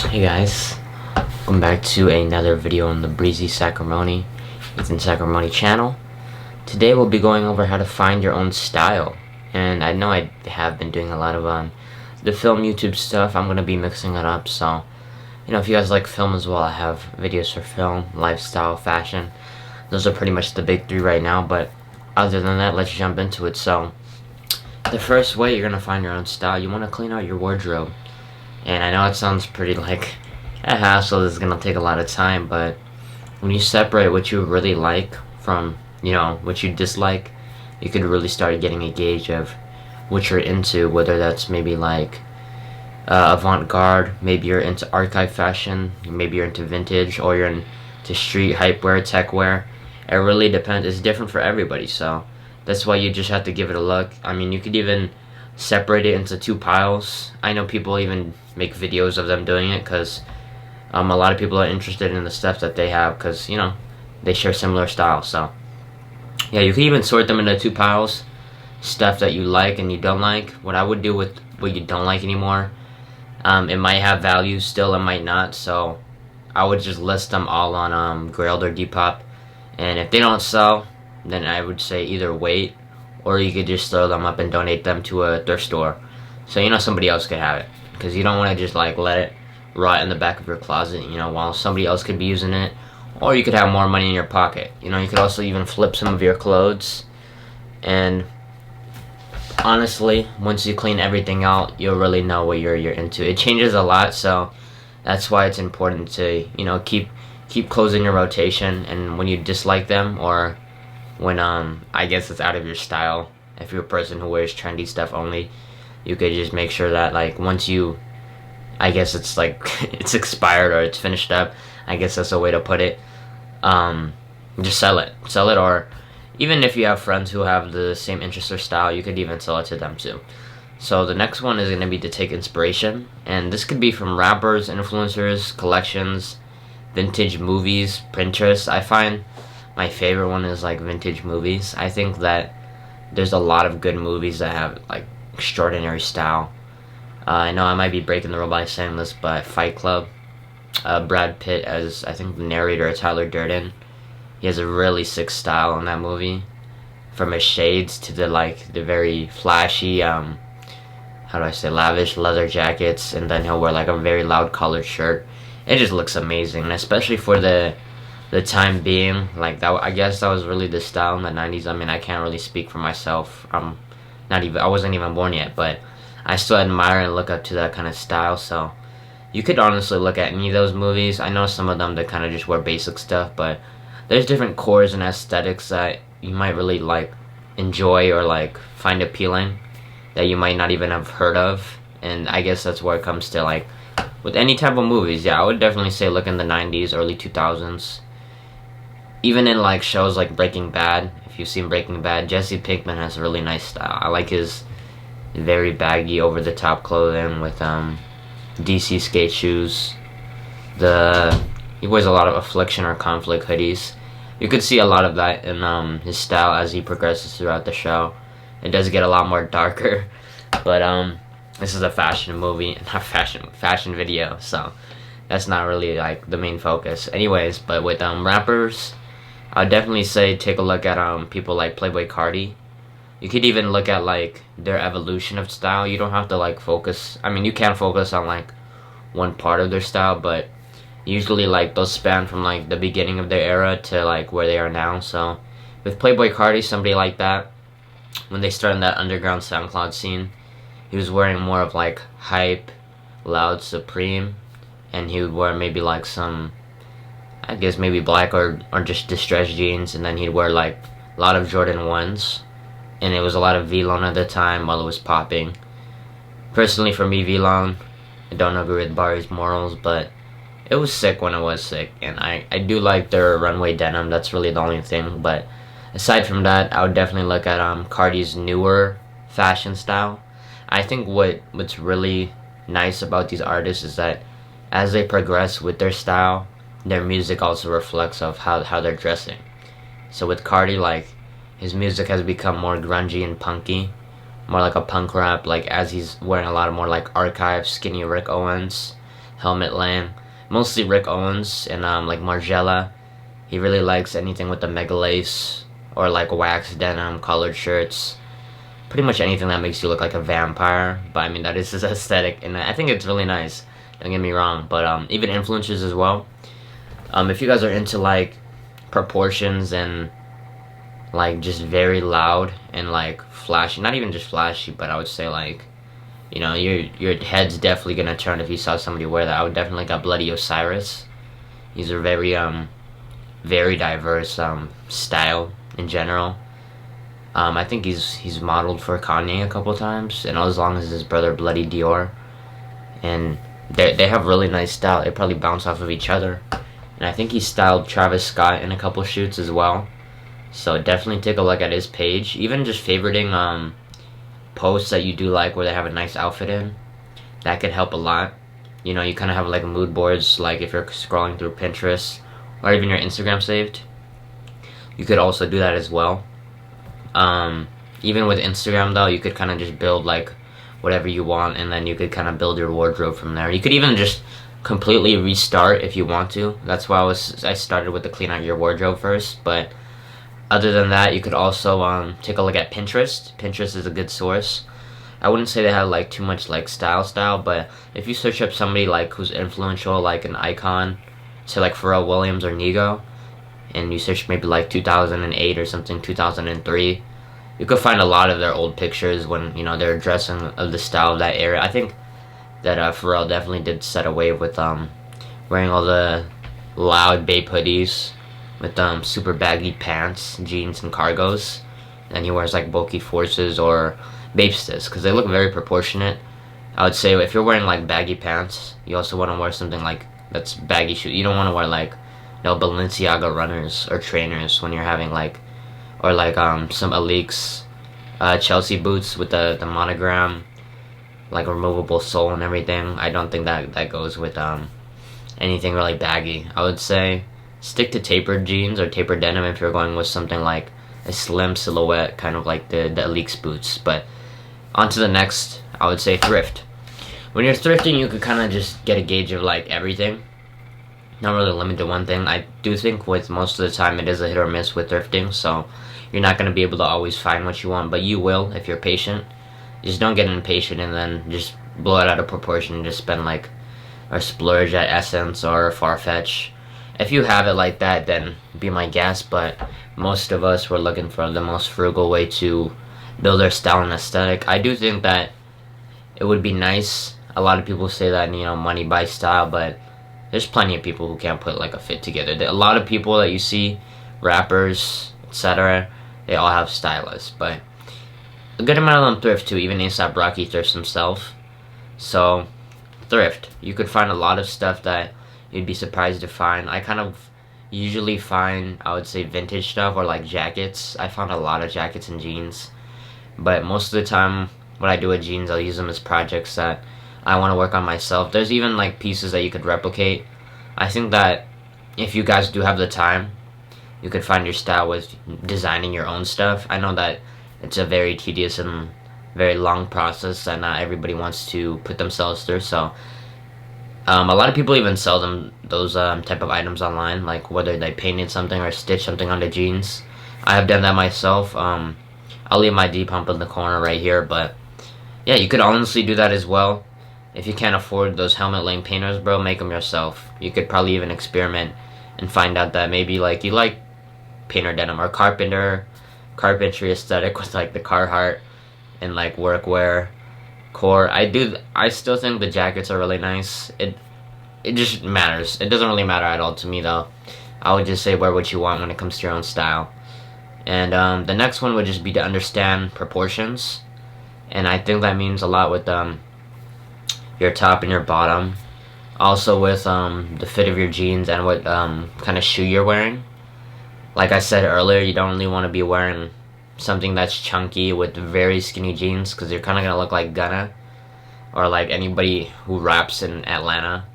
Hey guys, welcome back to another video on the Breezy Sacrimony, Ethan Sacrimony channel. Today we'll be going over how to find your own style. And I know I have been doing a lot of the film YouTube stuff. I'm going to be mixing it up, so if you guys like film as well, I have videos for film, lifestyle, fashion. Those are pretty much the big three right now, but other than that, let's jump into it. So the first way you're going to find your own style, you want to clean out your wardrobe. And I know it sounds pretty like a hassle, this is gonna take a lot of time, but when you separate what you really like from, what you dislike, you could really start getting a gauge of what you're into, whether that's maybe like avant-garde, maybe you're into archive fashion, maybe you're into vintage, or you're into street hype wear, tech wear. It really depends. It's different for everybody, so that's why you just have to give it a look. I mean, you could even separate it into two piles. I know people even make videos of them doing it because a lot of people are interested in the stuff that they have because, they share similar styles. So, yeah, you can even sort them into two piles. Stuff that you like and you don't like. What I would do with what you don't like anymore, it might have value still, it might not. So, I would just list them all on Grailed or Depop. And if they don't sell, then I would say either wait, or you could just throw them up and donate them to a thrift store, so somebody else could have it, because you don't want to just like let it rot in the back of your closet, while somebody else could be using it, or you could have more money in your pocket. You could also even flip some of your clothes, and honestly, once you clean everything out, you'll really know what you're into. It changes a lot, so that's why it's important to keep clothes in your rotation, and when you dislike them, or when I guess it's out of your style, if you're a person who wears trendy stuff only, you could just make sure that like once you, I guess it's like it's expired or it's finished up, I guess that's a way to put it, just sell it, or even if you have friends who have the same interest or style, you could even sell it to them too. So the next one is going to be to take inspiration, and this could be from rappers, influencers, collections, vintage movies, Pinterest. I find my favorite one is like vintage movies. I think that there's a lot of good movies that have like extraordinary style. I know I might be breaking the rule by saying this, but Fight Club, Brad Pitt as I think the narrator, Tyler Durden, he has a really sick style in that movie. From his shades to the very flashy, how do I say, lavish leather jackets, and then he'll wear like a very loud collared shirt. It just looks amazing, and especially for the time being, like that, I guess that was really the style in the 90s. I mean, I can't really speak for myself. I wasn't even born yet, but I still admire and look up to that kind of style. So you could honestly look at any of those movies. I know some of them that kind of just wear basic stuff, but there's different cores and aesthetics that you might really like enjoy or like find appealing that you might not even have heard of. And I guess that's where it comes to like with any type of movies. Yeah, I would definitely say look in the 90s, early 2000s. Even in like shows like Breaking Bad, if you've seen Breaking Bad, Jesse Pinkman has a really nice style. I like his very baggy, over-the-top clothing with DC skate shoes. He wears a lot of Affliction or Conflict hoodies. You could see a lot of that in his style as he progresses throughout the show. It does get a lot more darker, but this is a fashion movie, not fashion video, so that's not really like the main focus. Anyways, but with rappers, I would definitely say take a look at people like Playboi Carti. You could even look at like their evolution of style. You don't have to like focus. I mean, you can focus on like one part of their style, but usually like they'll span from like the beginning of their era to like where they are now. So with Playboi Carti, somebody like that, when they started that underground SoundCloud scene, he was wearing more of like hype, loud, Supreme, and he would wear maybe like some, I guess maybe black or just distressed jeans, and then he'd wear like a lot of Jordan 1s, and it was a lot of V-Lone at the time while it was popping. Personally for me, V-Lone, I don't agree with Barry's morals, but it was sick when it was sick, and I do like their runway denim. That's really the only thing, but aside from that, I would definitely look at Carti's newer fashion style. I think what's really nice about these artists is that as they progress with their style, their music also reflects of how they're dressing. So with Carti, like his music has become more grungy and punky, more like a punk rap, like as he's wearing a lot of more like archive skinny Rick Owens helmet laying. Mostly Rick Owens and like Margiela. He really likes anything with the mega lace or like wax denim, colored shirts. Pretty much anything that makes you look like a vampire. But I mean, that is his aesthetic, and I think it's really nice. Don't get me wrong. But even influencers as well. If you guys are into like proportions and like just very loud and like flashy, not even just flashy, but I would say like, you know, your head's definitely gonna turn if you saw somebody wear that. I would definitely got Bloody Osiris. He's a very diverse style in general. I think he's modeled for Kanye a couple times, and as long as his brother Bloody Dior, and they have really nice style. They probably bounce off of each other, and I think he styled Travis Scott in a couple shoots as well. So definitely take a look at his page. Even just favoriting posts that you do like where they have a nice outfit in, that could help a lot. You know, you kind of have like mood boards, like if you're scrolling through Pinterest or even your Instagram saved. You could also do that as well. Even with Instagram though, you could kind of just build like whatever you want, and then you could kind of build your wardrobe from there. You could even just completely restart if you want to. That's why I started with the clean out your wardrobe first. But other than that, you could also take a look at Pinterest. Pinterest is a good source. I wouldn't say they have like too much like style, but if you search up somebody like who's influential, like an icon, say like Pharrell Williams or Nigo, and you search maybe like 2008 or something, 2003, you could find a lot of their old pictures when, you know, they're dressing of the style of that era. I think that Pharrell definitely did set a wave with wearing all the loud Bape hoodies with super baggy pants, jeans, and cargos. And he wears like bulky Forces or Bapestas because they look very proportionate. I would say if you're wearing like baggy pants, you also want to wear something like that's baggy shoe. You don't want to wear like, you know, Balenciaga runners or trainers when you're having like, or like some Alix Chelsea boots with the monogram, like removable sole and everything. I don't think that goes with anything really baggy. I would say stick to tapered jeans or tapered denim if you're going with something like a slim silhouette, kind of like the Alix boots. But on to the next, I would say thrift. When you're thrifting, you could kind of just get a gauge of like everything, not really limited to one thing. I do think with most of the time it is a hit or miss with thrifting, so you're not going to be able to always find what you want, but you will if you're patient. Just don't get impatient and then just blow it out of proportion and just spend like, or splurge at Essence or Farfetch. If you have it like that, then be my guest, but most of us were looking for the most frugal way to build our style and aesthetic. I do think that it would be nice. A lot of people say that, you know, money buys style, but there's plenty of people who can't put like a fit together. A lot of people that you see, rappers, etc., they all have stylists, but a good amount of them thrift too. Even A$AP Rocky thrifts himself. So thrift, you could find a lot of stuff that you'd be surprised to find. I kind of usually find, I would say, vintage stuff or like jackets. I found a lot of jackets and jeans, but most of the time when I do with jeans, I'll use them as projects that I want to work on myself. There's even like pieces that you could replicate. I think that if you guys do have the time, you could find your style with designing your own stuff. I know that it's a very tedious and very long process that not everybody wants to put themselves through, so a lot of people even sell those type of items online, like whether they painted something or stitched something onto jeans. I have done that myself. I'll leave my Depump in the corner right here, but yeah, you could honestly do that as well. If you can't afford those helmet lane painters, bro, make them yourself. You could probably even experiment and find out that maybe like you like painter denim or carpentry aesthetic with like the Carhartt and like workwear core. I still think the jackets are really nice. It just matters. It doesn't really matter at all to me though. I would just say wear what you want when it comes to your own style. And the next one would just be to understand proportions, and I think that means a lot with your top and your bottom, also with the fit of your jeans and what kind of shoe you're wearing. Like I said earlier, you don't really want to be wearing something that's chunky with very skinny jeans, because you're kind of going to look like Gunna or like anybody who raps in Atlanta.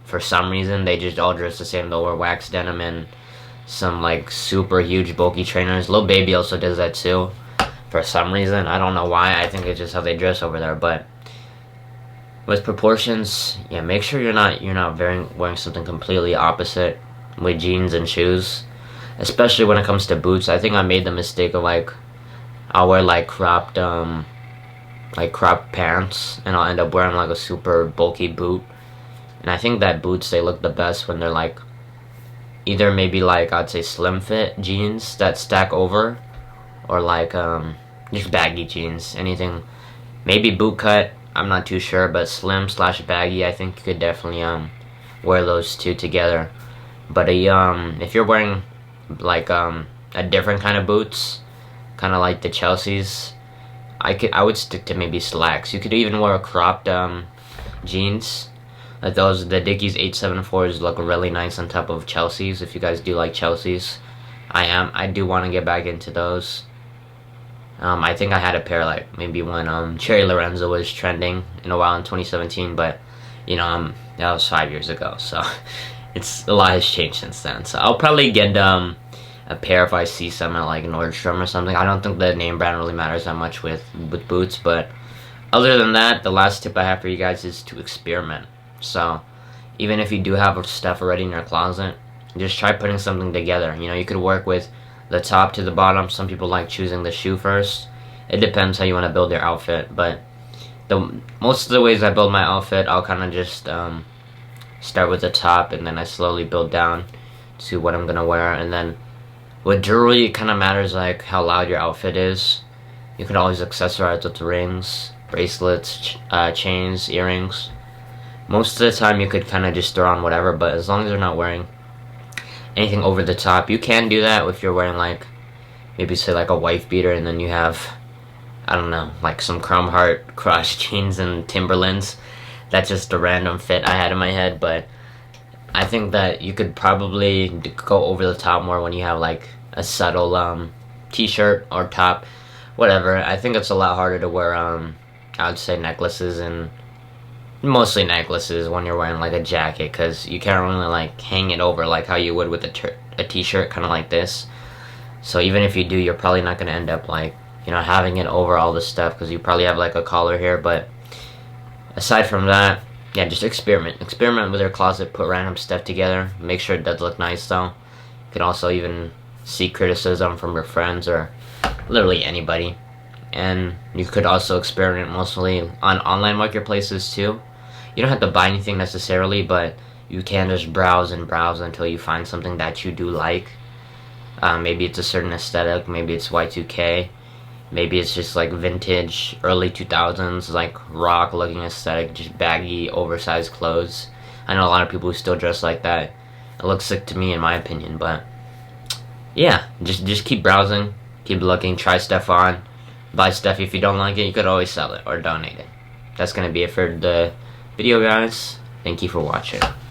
For some reason, they just all dress the same. They'll wear wax denim and some like super huge bulky trainers. Lil Baby also does that too. For some reason, I don't know why. I think it's just how they dress over there. But With proportions, yeah, make sure you're not wearing something completely opposite with jeans and shoes, especially when it comes to boots. I think I made the mistake of like I'll wear like cropped pants, and I'll end up wearing like a super bulky boot. And I think that boots, they look the best when they're like either maybe like I'd say slim fit jeans that stack over, or like just baggy jeans. Anything, maybe boot cut, I'm not too sure, but slim slash baggy, I think you could definitely wear those two together. But if you're wearing like a different kind of boots, kind of like the Chelsea's, I would stick to maybe slacks. You could even wear cropped jeans. Like those, the Dickies 874s look really nice on top of Chelsea's. If you guys do like Chelsea's, I do want to get back into those. I think I had a pair like maybe when Cherry Lorenzo was trending in a while in 2017, but you know that was 5 years ago, so a lot has changed since then. So I'll probably get a pair if I see some at like Nordstrom or something. I don't think the name brand really matters that much with boots, but other than that, the last tip I have for you guys is to experiment. So even if you do have stuff already in your closet, just try putting something together. You know, you could work with the top to the bottom. Some people like choosing the shoe first. It depends how you want to build your outfit, but most of the ways I build my outfit, I'll kind of just start with the top, and then I slowly build down to what I'm gonna wear. And then with jewelry, it kind of matters like how loud your outfit is. You could always accessorize with rings, bracelets, chains, earrings. Most of the time you could kind of just throw on whatever, but as long as you're not wearing anything over the top. You can do that if you're wearing like maybe say like a wife beater, and then you have, I don't know, like some chrome heart cross jeans and Timberlands. That's just a random fit I had in my head, but I think that you could probably go over the top more when you have like a subtle t-shirt or top, whatever. I think it's a lot harder to wear I would say necklaces, and mostly necklaces when you're wearing like a jacket, because you can't really like hang it over like how you would with a t-shirt, kind of like this. So even if you do, you're probably not going to end up like, you know, having it over all this stuff, because you probably have like a collar here. But aside from that, yeah, just experiment with your closet, put random stuff together, make sure it does look nice though. You can also even seek criticism from your friends or literally anybody. And you could also experiment mostly on online marketplaces too. You don't have to buy anything necessarily, but you can just browse and browse until you find something that you do like. Maybe it's a certain aesthetic, maybe it's Y2K, maybe it's just like vintage, early 2000s, like rock looking aesthetic, just baggy, oversized clothes. I know a lot of people who still dress like that. It looks sick to me in my opinion, but yeah, just keep browsing, keep looking, try stuff on, buy stuff. If you don't like it, you could always sell it or donate it. That's gonna be it for the video, guys. Thank you for watching.